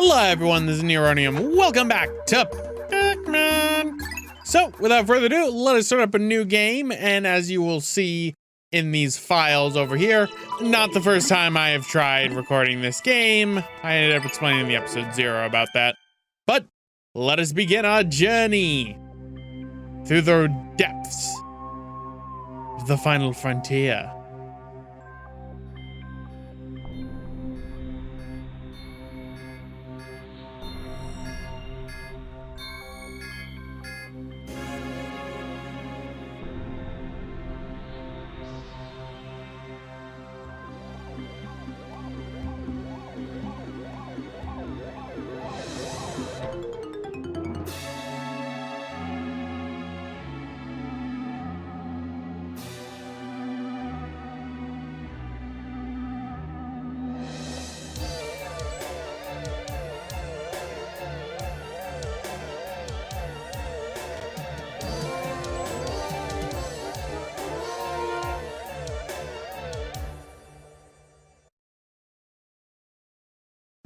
Hello everyone, this is Neronium. Welcome back to Pikmin. So, without further ado, let us start up a new game, and as you will see in these files over here, not the first time I have tried recording this game. I ended up explaining in the episode 0 about that. But, let us begin our journey through the depths of the final frontier.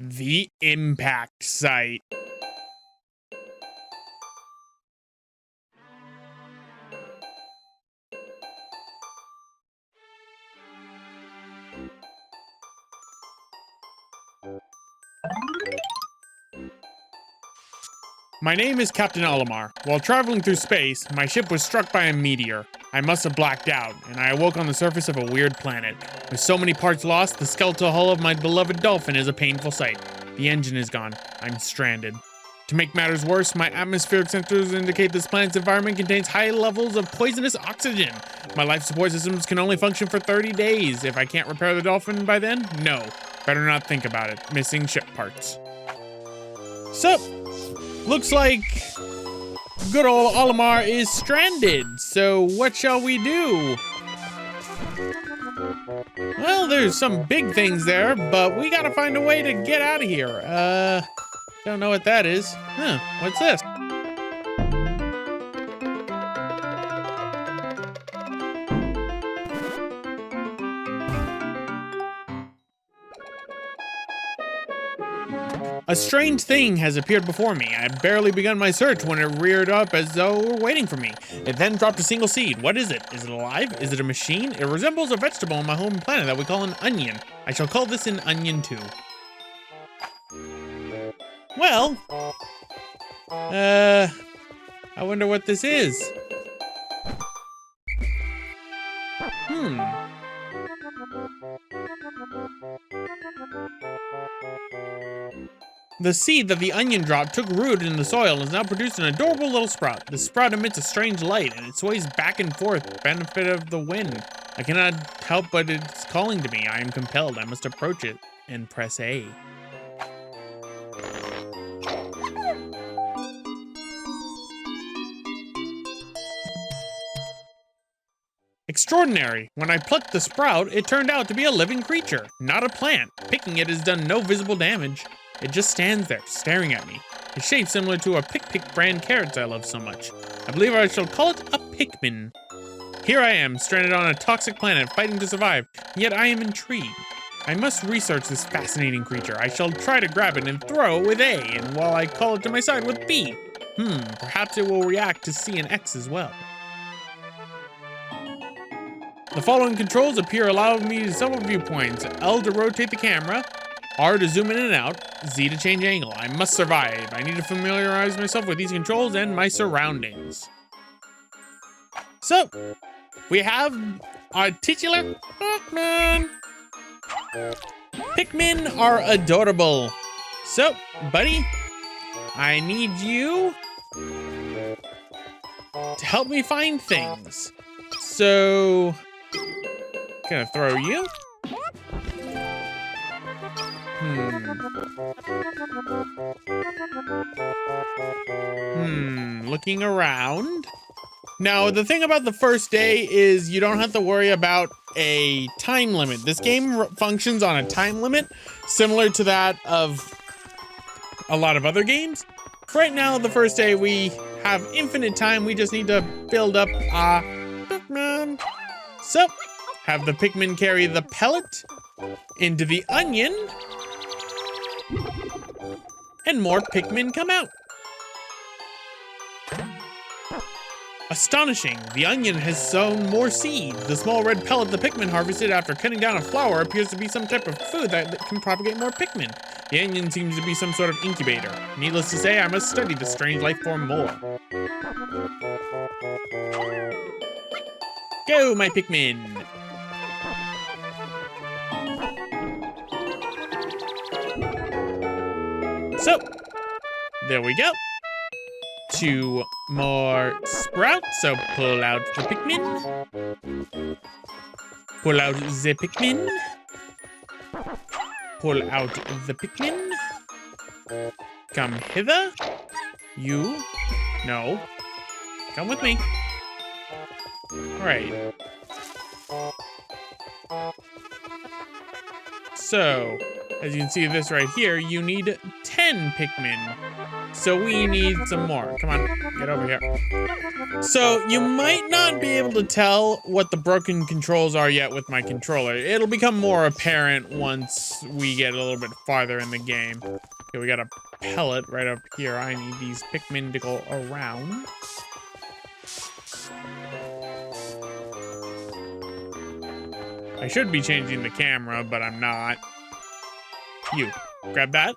The impact site. My name is Captain Olimar. While traveling through space, my ship was struck by a meteor. I must have blacked out, and I awoke on the surface of a weird planet. With so many parts lost, the skeletal hull of my beloved dolphin is a painful sight. The engine is gone. I'm stranded. To make matters worse, my atmospheric sensors indicate this planet's environment contains high levels of poisonous oxygen. My life support systems can only function for 30 days. If I can't repair the dolphin by then, no. Better not think about it. Missing ship parts. So, looks like good old Olimar is stranded. So what shall we do? Well, there's some big things there, but we gotta find a way to get out of here. Don't know what that is. Huh, what's this? A strange thing has appeared before me. I had barely begun my search when it reared up as though it were waiting for me. It then dropped a single seed. What is it? Is it alive? Is it a machine? It resembles a vegetable on my home planet that we call an onion. I shall call this an onion too. Well, I wonder what this is. The seed that the onion dropped took root in the soil and has now produced an adorable little sprout. The sprout emits a strange light and it sways back and forth, benefit of the wind. I cannot help but it's calling to me. I am compelled. I must approach it and press A. Extraordinary. When I plucked the sprout, it turned out to be a living creature, not a plant. Picking it has done no visible damage. It just stands there, staring at me. Its shape similar to a Pik-Pik brand carrots I love so much. I believe I shall call it a Pikmin. Here I am, stranded on a toxic planet, fighting to survive, yet I am intrigued. I must research this fascinating creature. I shall try to grab it and throw it with A, and while I call it to my side with B. Perhaps it will react to C and X as well. The following controls appear allowing me several viewpoints. L to rotate the camera, R to zoom in and out, Z to change angle. I must survive. I need to familiarize myself with these controls and my surroundings. So, we have our titular Pikmin. Pikmin are adorable. So, buddy, I need you to help me find things. So, gonna throw you. Looking around. Now, the thing about the first day is you don't have to worry about a time limit. This game functions on a time limit, similar to that of a lot of other games. Right now, the first day, we have infinite time. We just need to build up Pikmin. So, have the Pikmin carry the pellet into the onion. and more Pikmin come out. Astonishing! The onion has sown more seeds. The small red pellet the Pikmin harvested after cutting down a flower appears to be some type of food that can propagate more Pikmin. The onion seems to be some sort of incubator. Needless to say, I must study this strange life form more. Go, my Pikmin! So, there we go. 2 more sprouts, so pull out the Pikmin. Pull out the Pikmin. Pull out the Pikmin. Come hither. You. No. Come with me. Alright. So, as you can see this right here, you need 10 Pikmin. So we need some more. Come on, get over here. So you might not be able to tell what the broken controls are yet with my controller. It'll become more apparent once we get a little bit farther in the game. Okay, we got a pellet right up here. I need these Pikmin to go around. I should be changing the camera, but I'm not. You, grab that.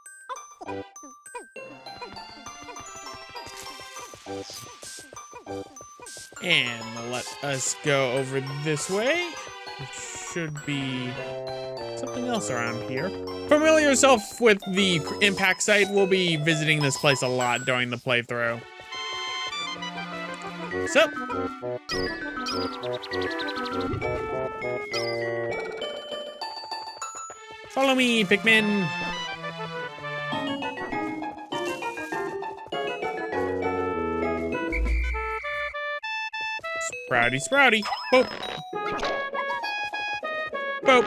And let us go over this way. There should be something else around here. Familiar yourself with the impact site. We'll be visiting this place a lot during the playthrough. So. Follow me, Pikmin. Sprouty, sprouty. Boop. Boop.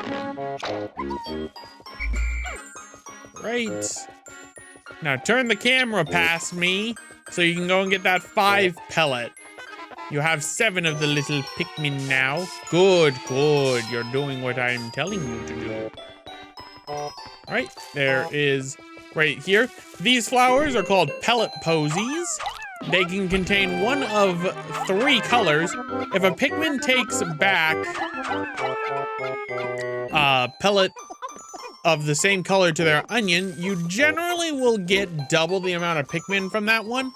Right. Now turn the camera past me so you can go and get that 5 pellet. You have 7 of the little Pikmin now. Good, good. You're doing what I'm telling you to do. Right, there is right here. These flowers are called pellet posies. They can contain one of 3 colors. If a Pikmin takes back a pellet of the same color to their onion, you generally will get double the amount of Pikmin from that one.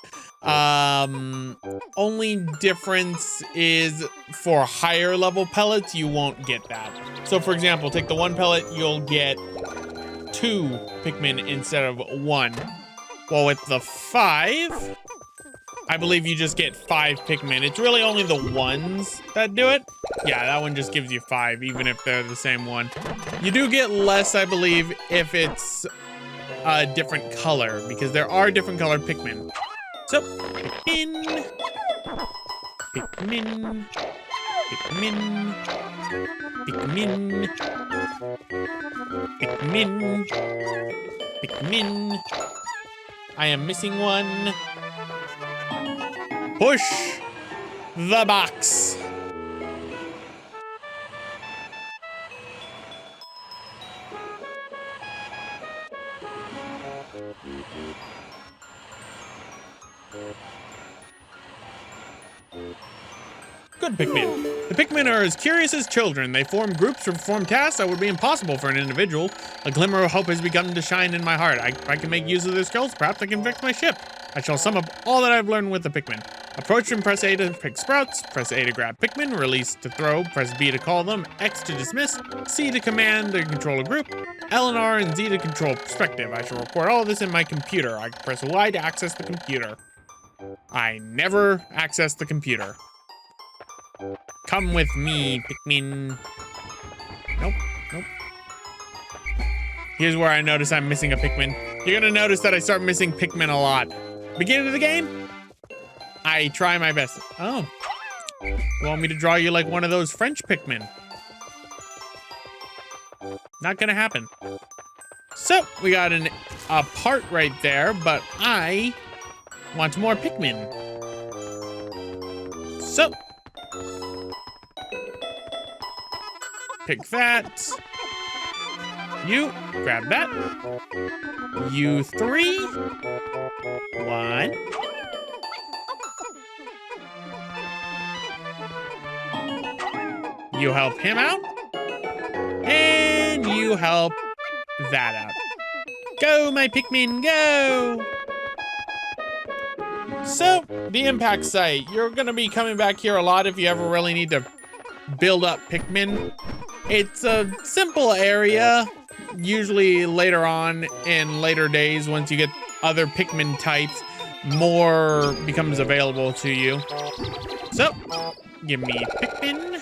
Only difference is for higher level pellets, you won't get that. So for example, take the 1 pellet, you'll get 2 Pikmin instead of 1. Well, with the 5, I believe you just get 5 Pikmin. It's really only the ones that do it. Yeah, that one just gives you 5, even if they're the same one. You do get less, I believe, if it's a different color, because there are different colored Pikmin. So, Pikmin, Pikmin, Pikmin, Pikmin, Pikmin, Pikmin. I am missing one. Push the box. Good Pikmin. The Pikmin are as curious as children. They form groups or perform tasks that would be impossible for an individual. A glimmer of hope has begun to shine in my heart. If I can make use of their skills, perhaps I can fix my ship. I shall sum up all that I've learned with the Pikmin. Approach and press A to pick sprouts, press A to grab Pikmin, release to throw, press B to call them, X to dismiss, C to command to control a group, L and R and Z to control perspective. I shall record all of this in my computer. I press Y to access the computer. I never access the computer. Come with me, Pikmin. Nope, nope. Here's where I notice I'm missing a Pikmin. You're gonna notice that I start missing Pikmin a lot. Beginning of the game, I try my best. Oh. You want me to draw you like one of those French Pikmin? Not gonna happen. So, we got a part right there, but I want more Pikmin. So, pick that. You, grab that. You 3. 1. You help him out. And you help that out. Go, my Pikmin, go! So, the impact site. You're gonna be coming back here a lot if you ever really need to build up Pikmin. It's a simple area. Usually later on in later days, once you get other Pikmin types, more becomes available to you. So, give me Pikmin.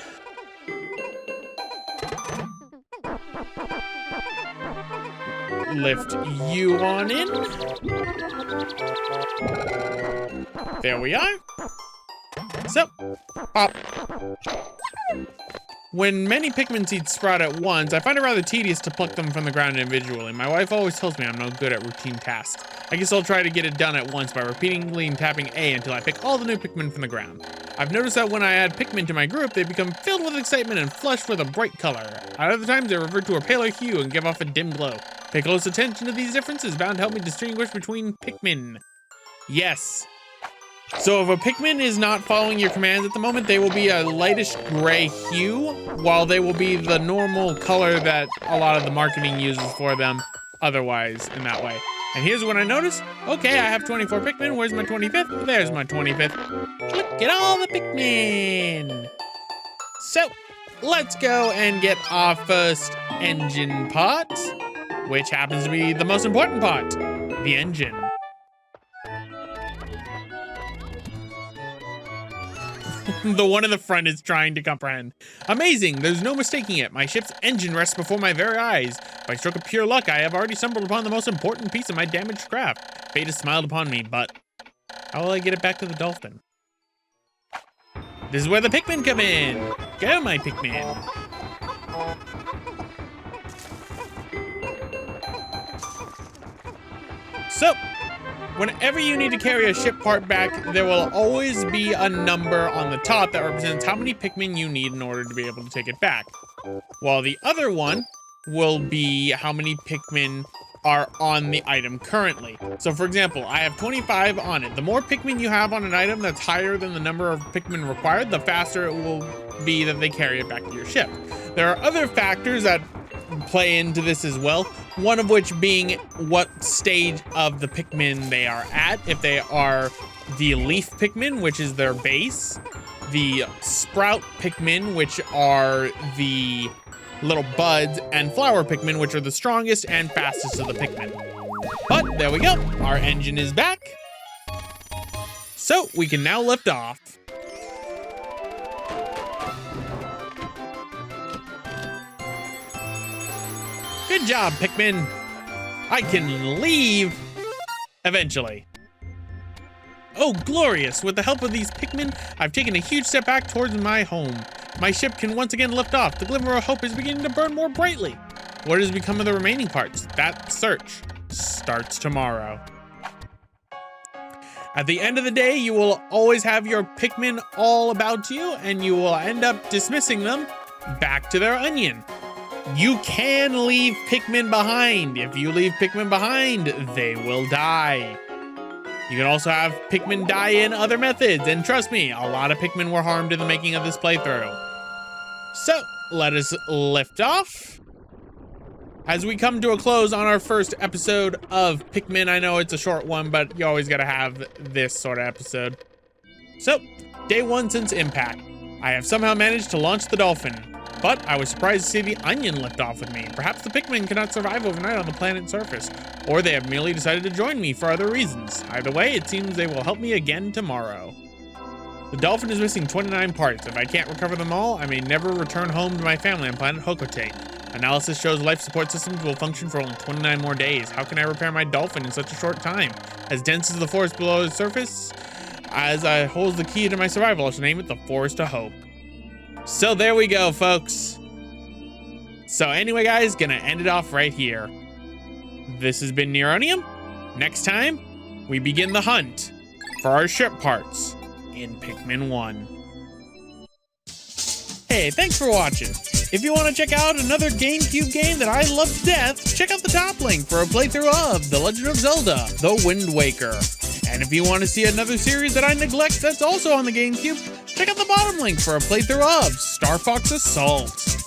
Lift you on in. There we are. So, pop. When many Pikmin seeds sprout at once, I find it rather tedious to pluck them from the ground individually. My wife always tells me I'm no good at routine tasks. I guess I'll try to get it done at once by repeatedly tapping A until I pick all the new Pikmin from the ground. I've noticed that when I add Pikmin to my group, they become filled with excitement and flush with a bright color. At other times, they revert to a paler hue and give off a dim glow. Pay close attention to these differences, bound to help me distinguish between Pikmin. Yes. So if a Pikmin is not following your commands at the moment, they will be a lightish gray hue, while they will be the normal color that a lot of the marketing uses for them otherwise in that way. And here's what I noticed. Okay, I have 24 Pikmin. Where's my 25th? There's my 25th. Look at all the Pikmin. So, let's go and get our first engine part, which happens to be the most important part, the engine. The one in the front is trying to comprehend. Amazing, there's no mistaking it. My ship's engine rests before my very eyes. By stroke of pure luck, I have already stumbled upon the most important piece of my damaged craft. Fate has smiled upon me, but how will I get it back to the dolphin? This is where the Pikmin come in. Go, my Pikmin. So, whenever you need to carry a ship part back, there will always be a number on the top that represents how many Pikmin you need in order to be able to take it back. While the other one will be how many Pikmin are on the item currently. So for example, I have 25 on it. The more Pikmin you have on an item that's higher than the number of Pikmin required, the faster it will be that they carry it back to your ship. There are other factors that play into this as well, one of which being what stage of the Pikmin they are at. If they are the leaf Pikmin, which is their base, the sprout Pikmin, which are the little buds, and flower Pikmin, which are the strongest and fastest of the Pikmin. But there we go, our engine is back. So we can now lift off. Good job, Pikmin. I can leave eventually. Oh, glorious. With the help of these Pikmin, I've taken a huge step back towards my home. My ship can once again lift off. The glimmer of hope is beginning to burn more brightly. What has become of the remaining parts? That search starts tomorrow. At the end of the day, you will always have your Pikmin all about you, and you will end up dismissing them back to their onion. You can leave Pikmin behind. If you leave Pikmin behind, they will die. You can also have Pikmin die in other methods, and trust me, a lot of Pikmin were harmed in the making of this playthrough. So, let us lift off. As we come to a close on our first episode of Pikmin, I know it's a short one, but you always gotta have this sort of episode. So, day 1 since impact. I have somehow managed to launch the dolphin. But I was surprised to see the onion lift off with me. Perhaps the Pikmin cannot survive overnight on the planet's surface, or they have merely decided to join me for other reasons. Either way, it seems they will help me again tomorrow. The dolphin is missing 29 parts. If I can't recover them all, I may never return home to my family on planet Hokotate. Analysis shows life support systems will function for only 29 more days. How can I repair my dolphin in such a short time? As dense as the forest below the surface, as I hold the key to my survival, I shall name it the Forest of Hope. So there we go, folks. So anyway, guys, gonna end it off right here. This has been Neronium. Next time, we begin the hunt for our ship parts in Pikmin 1. Hey, thanks for watching. If you want to check out another GameCube game that I love to death, check out the top link for a playthrough of The Legend of Zelda: The Wind Waker. And if you want to see another series that I neglect that's also on the GameCube, check out the bottom link for a playthrough of Star Fox Assault.